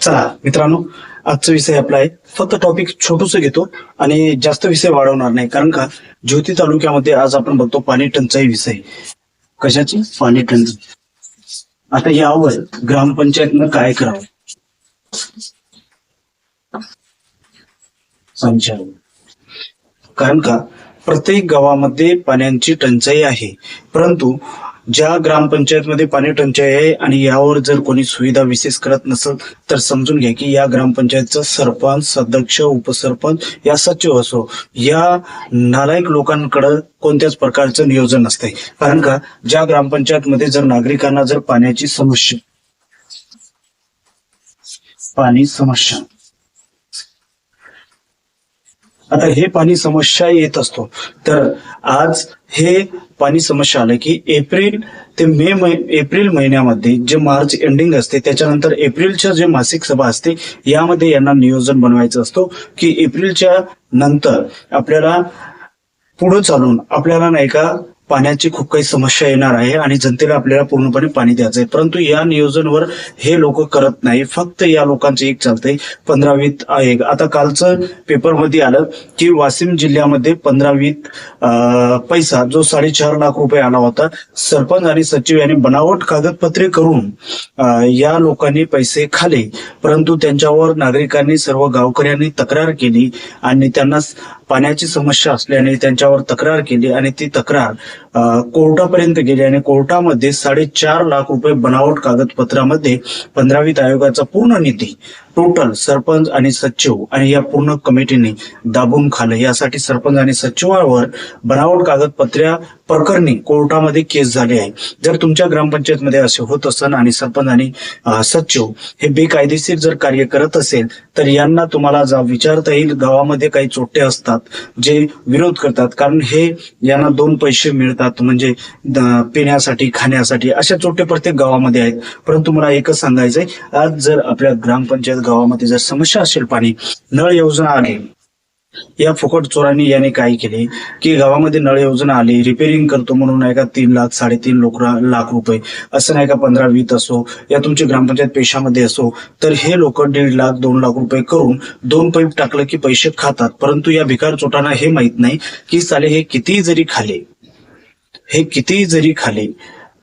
चला मित्रांनो, आजचा विषय आपला आहे. फक्त टॉपिक छोटूस घेतो आणि जास्त विषय वाढवणार नाही, कारण का ज्योती तालुक्यामध्ये आज आपण बघतो पाणी टंचाई विषय. कशाची? पाणी टंचाई. आता यावर ग्रामपंचायतनं काय करावं? संचार. कारण का प्रत्येक गावामध्ये पाण्याची टंचाई आहे, परंतु ज्या ग्रामपंचायतमध्ये पाणी टंचाई आहे आणि यावर जर कोणी सुविधा विशेष करत नसेल तर समजून घ्या की या ग्रामपंचायतचा सरपंच, सदस्य, उपसरपंच या सचिव असो, या नालायक लोकांकडे कोणत्याच प्रकारचं नियोजन नसते. कारण का ज्या ग्रामपंचायतमध्ये जर नागरिकांना जर पाणी समस्या, आता हे पाणी समस्या येत असतो, तर आज हे पाणी समस्या आलं की एप्रिल ते एप्रिल महिन्यामध्ये जे मार्च एंडिंग असते त्याच्यानंतर एप्रिलच्या जे मासिक सभा असते यामध्ये यांना नियोजन बनवायचं असतो की एप्रिलच्या नंतर आपल्याला पुढे चालून आपल्याला नाही का पाण्याची खूप काही समस्या येणार आहे आणि जनतेला आपल्याला पूर्णपणे पाणी द्यायचं आहे. परंतु या नियोजनवर हे लोक करत नाही. फक्त या लोकांचं एक चालतंय 15-20 आहे. आता कालचं पेपरमध्ये आलं की वाशिम जिल्ह्यामध्ये 15-20 पैसा जो 4.5 लाख रुपये आला होता, सरपंच आणि सचिव यांनी बनावट कागदपत्रे करून या लोकांनी पैसे खाले. परंतु त्यांच्यावर नागरिकांनी, सर्व गावकऱ्यांनी तक्रार केली आणि त्यांना पाण्याची समस्या असल्याने त्यांच्यावर तक्रार केली आणि ती तक्रार कोर्टापर्यंत गेली आणि कोर्टामध्ये 4.5 लाख रुपये बनावट कागदपत्रामध्ये 15वीत आयोगाचा पूर्ण निधी टोटल सरपंच आणि सचिव आणि या पूर्ण कमिटीने दाबून खाल्लं. यासाठी सरपंच आणि सचिवावर बनावट कागदपत्रा प्रकरणी कोर्टामध्ये केस झाली आहे. जर तुमच्या ग्रामपंचायतमध्ये असे होत असेल आणि सरपंच आणि सचिव हे बेकायदेशीर जर कार्य करत असेल तर यांना तुम्हाला विचारता येईल. गावामध्ये काही चोट्टे असतात जे विरोध करतात, कारण हे यांना 2 पैसे मिळतात म्हणजे पिण्यासाठी, खाण्यासाठी, अशा चोट्टे प्रत्येक गावामध्ये आहेत. परंतु मला एकच सांगायचंय, आज जर आपल्या ग्रामपंचायत गावामध्ये जर समस्या असेल, पाणी नळ योजना आली, या फुकट चोरांनी याने काय केले की गावामध्ये नळ योजना आली, रिपेअरिंग करतो म्हणून नाही का 3 लाख 3.5 लाख रुपये असं नाही का 15-20 असो या तुमची ग्रामपंचायत पेशामध्ये असो, तर हे लोक 1.5 लाख 2 लाख रुपये करून 2 पाईप टाकलं की पैसे खातात. परंतु या भिकार चोटांना हे माहित नाही की साले हे किती जरी खाले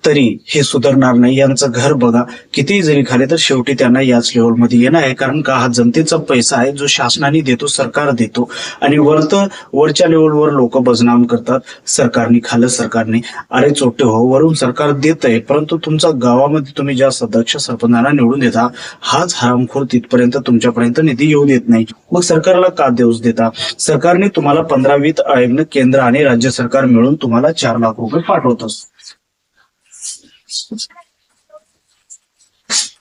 तरी हे सुधारणार नाही. यांचं घर बघा, किती जरी खाले तर शेवटी त्यांना याच लेवलमध्ये येणार आहे. कारण का हा जनतेचा पैसा आहे जो शासनाने देतो, सरकार देतो आणि वरच्या लेवलवर लोक बदनाम करतात. सरकारने खाल्लं, सरकारने, अरे चोट्टे हो, वरून सरकार देत आहे परंतु तुमच्या गावामध्ये तुम्ही ज्या सदस्य सरपंचांना निवडून देता हाच हरामखोर तिथपर्यंत तुमच्यापर्यंत निधी येऊ देत नाही. मग सरकारला का देऊच देता? सरकारने तुम्हाला 15-20 आयोगनं केंद्र आणि राज्य सरकार मिळून तुम्हाला 4 लाख रुपये पाठवत असतो.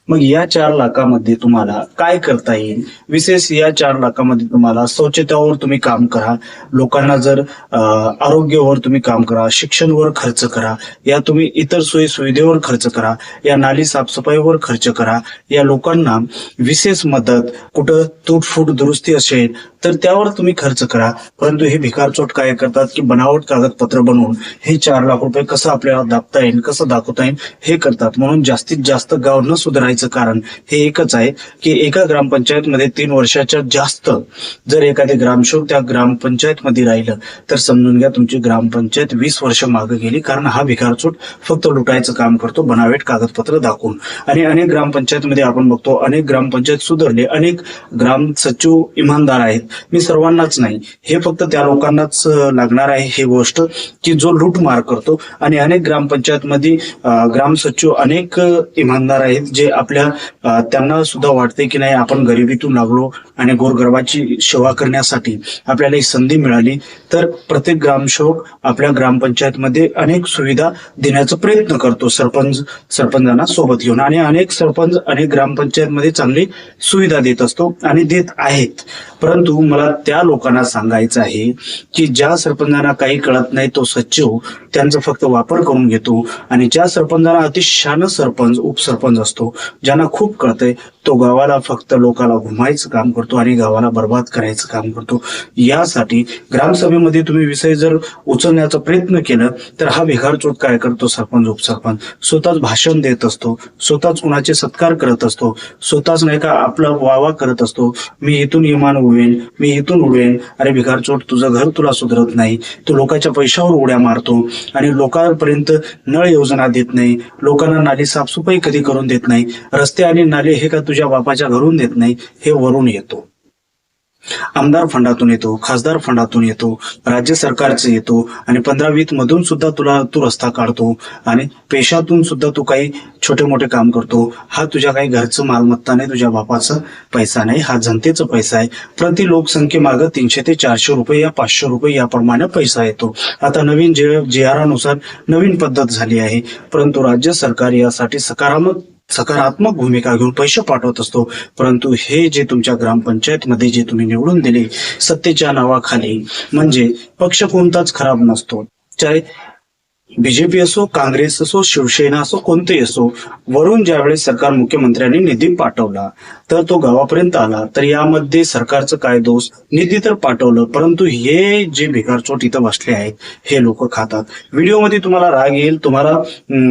मग या 4 लाखामध्ये तुम्हाला काय करता येईल? विशेष या 4 लाखामध्ये तुम्हाला स्वच्छतेवर तुम्ही काम करा, लोकांना जर आरोग्यावर तुम्ही काम करा, शिक्षणावर खर्च करा, या तुम्ही इतर सोयी सुविधेवर खर्च करा, या नाली साफसफाईवर खर्च करा, या लोकांना विशेष मदत, कुठं तुटफूट दुरुस्ती असेल तर त्यावर तुम्ही खर्च करा. परंतु हे भिकारचोट काय करतात की बनावट कागदपत्र बनवून हे 4 लाख रुपये कसं आपल्याला दाखवता येईल, कसं दाखवता येईल हे करतात. म्हणून जास्तीत जास्त गाव न सुधारायचं कारण हे एकच आहे की एका ग्रामपंचायतमध्ये 3 वर्षाच्या जास्त जर एखादे ग्रामसेवक त्या ग्रामपंचायतमध्ये राहिलं तर समजून घ्या तुमची ग्रामपंचायत 20 वर्ष मागे गेली. कारण हा भिकारचोट फक्त लुटायचं काम करतो, बनावट कागदपत्र दाखवून. आणि अनेक ग्रामपंचायतमध्ये आपण बघतो, अनेक ग्रामपंचायत सुधारले, अनेक ग्राम सचिव इमानदार आहेत. मी सर्वांनाच नाही, हे फक्त त्या लोकांनाच लागणार आहे हे गोष्ट की जो लूटमार करतो. आणि अनेक ग्रामपंचायतमध्ये ग्राम सचिव अनेक इमानदार आहेत जे त्यांना सुद्धा वाटते की नाही आपण गरिबीतून लागलो आणि गोरगरिबाची सेवा करण्यासाठी आपल्याला ही संधी मिळाली तर प्रत्येक ग्रामसेवक आपल्या ग्रामपंचायतमध्ये अनेक सुविधा देण्याचा प्रयत्न करतो सरपंचांना सोबत घेऊन. आणि अनेक सरपंच अनेक ग्रामपंचायतमध्ये चांगली सुविधा देत असतो आणि देत आहेत. परंतु मला त्या लोकांना सांगायचं आहे की ज्या सरपंचांना काही कळत नाही तो सचिव त्यांचा फक्त वापर करून घेतो आणि ज्या सरपंचांना अतिशय सरपंच उपसरपंच असतो, ज्यांना खूप कळतंय तो गावाला फक्त लोकाला घुमायचं काम करतो आणि गावाला बर्बाद करायचं काम करतो. यासाठी ग्रामसभेमध्ये तुम्ही विषय जर उचलण्याचा प्रयत्न केला तर हा भिगारचोट काय करतो, सरपंच उपसरपंच स्वतःच भाषण देत असतो, स्वतःच कुणाचे सत्कार करत असतो, स्वतःच नाही का आपला वावा करत असतो. मी इथून इमान उडवेन, मी इथून उडवेन. अरे भिगारचोट, तुझं घर तुला सुधरत नाही. तू लोकांच्या पैशावर उड्या मारतो आणि लोकांपर्यंत नळ योजना देत नाही, लोकांना नाली साफसफाई कधी करून देत नाही. रस्ते आणि नाले हे का तुझ्या बापाच्या घरून देत नाही, हे वरून येतो. आमदार फंडातून येतो, खासदार फंडातून येतो, राज्य सरकारचे येतो आणि 15-20 मधून सुद्धा तू रस्ता काढतो आणि पेशातून सुद्धा तू काही छोटे मोठे काम करतो. हा तुझ्या काही घरचं मालमत्ता नाही, तुझ्या बापाचा पैसा नाही, हा जनतेचा पैसा आहे. प्रति लोकसंख्येमागं 300 ते 400 रुपये या 500 रुपये याप्रमाणे पैसा येतो. आता नवीन JR नवीन पद्धत झाली आहे, परंतु राज्य सरकार यासाठी सकारात्मक भूमिका घेऊन पैसे पाठवत असतो. परंतु हे जे तुमच्या ग्रामपंचायतमध्ये जे तुम्ही निवडून दिले सत्तेच्या नावाखाली, म्हणजे पक्ष कोणताच खराब नसतो, चाहे बीजेपी असो, काँग्रेस असो, शिवसेना असो, कोणतेही असो, वरून ज्यावेळेस सरकार मुख्यमंत्र्यांनी निधी पाठवला तर तो गावापर्यंत आला, तर यामध्ये सरकारचं काय दोष? निधी तर पाठवलं, परंतु हे जे भिकारचोट इथं बसले आहेत हे लोक खातात. व्हिडिओमध्ये तुम्हाला राग येईल, तुम्हाला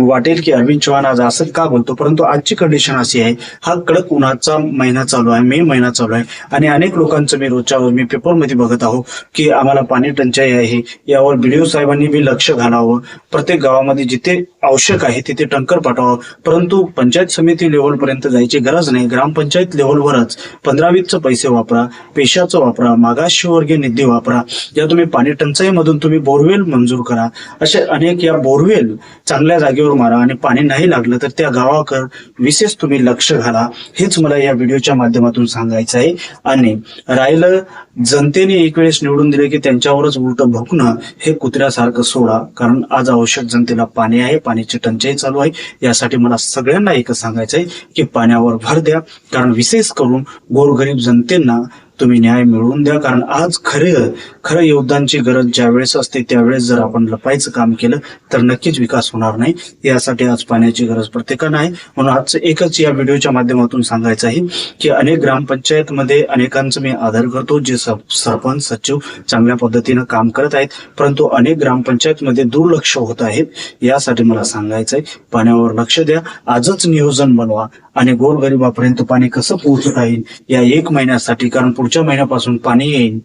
वाटेल की अरविंद चव्हाण आज असं का बोलतो, परंतु आजची कंडिशन अशी आहे, हा कडक उन्हाचा महिना चालू आहे, मे महिना चालू आहे आणि अनेक लोकांचं मी पेपरमध्ये बघत आहो की आम्हाला पाणी टंचाई आहे. यावर BDO साहेबांनी बी लक्ष घालावं. प्रत्येक गावामध्ये जिथे आवश्यक आहे तिथे टँकर पाठवावं, परंतु पंचायत समिती लेव्हलपर्यंत जायची गरज नाही. ग्रामपंचायत लेव्हलवरच 15-20चे पैसे वापरा, पेशाचं वापरा, मागासवर्गीय निधी वापरा. या तुम्ही पाणी टंचाईमधून तुम्ही बोरवेल मंजूर करा. असे अनेक या बोरवेल चांगल्या जागेवर मारा आणि पाणी नाही लागलं तर त्या गावाकर विशेष तुम्ही लक्ष घाला. हेच मला या व्हिडिओच्या माध्यमातून सांगायचं आहे. आणि राहिलं जनतेने एक वेळेस निवडून दिले की त्यांच्यावरच उलट भुकणं हे कुत्र्यासारखं सोडा, कारण आज आवश्यक जनतेला पाणी आहे, पाण्याची टंचाई चालू आहे. यासाठी मला सगळ्यांना एकच सांगायचं आहे की पाण्यावर भर द्या, कारण विशेष करून गोरगरीब जनतेला तुम्ही न्याय मिळवून द्या. कारण आज खरं योद्धांची गरज ज्यावेळेस असते त्यावेळेस जर आपण लपायचं काम केलं तर नक्कीच विकास होणार नाही. यासाठी आज पाण्याची गरज प्रत्येकाला आहे. म्हणून आज एकच या व्हिडिओच्या माध्यमातून सांगायचं आहे की अनेक ग्रामपंचायतमध्ये अनेकांचं मी आदर करतो, जे सरपंच सचिव चांगल्या पद्धतीनं काम करत आहेत, परंतु अनेक ग्रामपंचायतमध्ये दुर्लक्ष होत आहेत. यासाठी मला सांगायचं आहे, पाण्यावर लक्ष द्या, आजच नियोजन बनवा आणि गोरगरिबापर्यंत पाणी कसं पोहोचत आहे या 1 महिन्यासाठी, कारण पुढच्या महिन्यापासून पाणी येईल,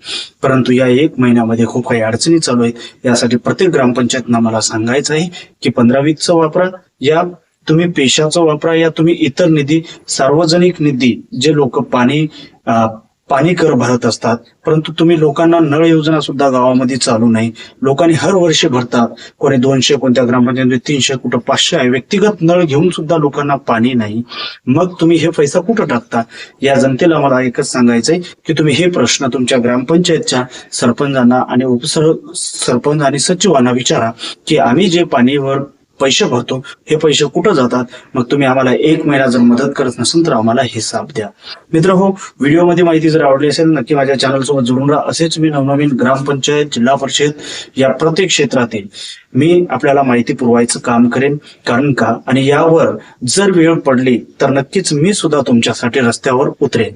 परंतु या 1 महिन्यामध्ये खूप काही अडचणी चालू आहेत. यासाठी प्रत्येक ग्रामपंचायतना मला सांगायचं आहे की 15-20चं वापरा, या तुम्ही पेशाचा वापरा, या तुम्ही इतर निधी, सार्वजनिक निधी जे लोक पाणी कर भरत असतात, परंतु तुम्ही लोकांना नळ योजना सुद्धा गावामध्ये चालू नाही. लोकांनी हर वर्षी भरतात, कोणी 200, कोणत्या ग्रामपंचायतीमध्ये 300, कुठं 500 आहे. व्यक्तिगत नळ घेऊन सुद्धा लोकांना पाणी नाही. मग तुम्ही हे पैसा कुठं टाकता? या जनतेला मला एकच सांगायचंय की तुम्ही हे प्रश्न तुमच्या ग्रामपंचायतच्या सरपंचांना आणि उपसरपंच आणि सचिवांना विचारा की आम्ही जे पाणीवर पैसे भरतो हे पैसे कुठं जातात. मग तुम्ही आम्हाला 1 महिना जर मदत करत नसेल तर आम्हाला हिसाब द्या. मित्रहो, व्हिडिओमध्ये माहिती जर आवडली असेल नक्की माझ्या चॅनल सोबत जोडून राहा. असेच मी नवनवीन ग्रामपंचायत, जिल्हा परिषद या प्रत्येक क्षेत्रातील मी आपल्याला माहिती पुरवायचं काम करेन. कारण का, आणि यावर जर वेळ पडली तर नक्कीच मी सुद्धा तुमच्यासाठी रस्त्यावर उतरेन.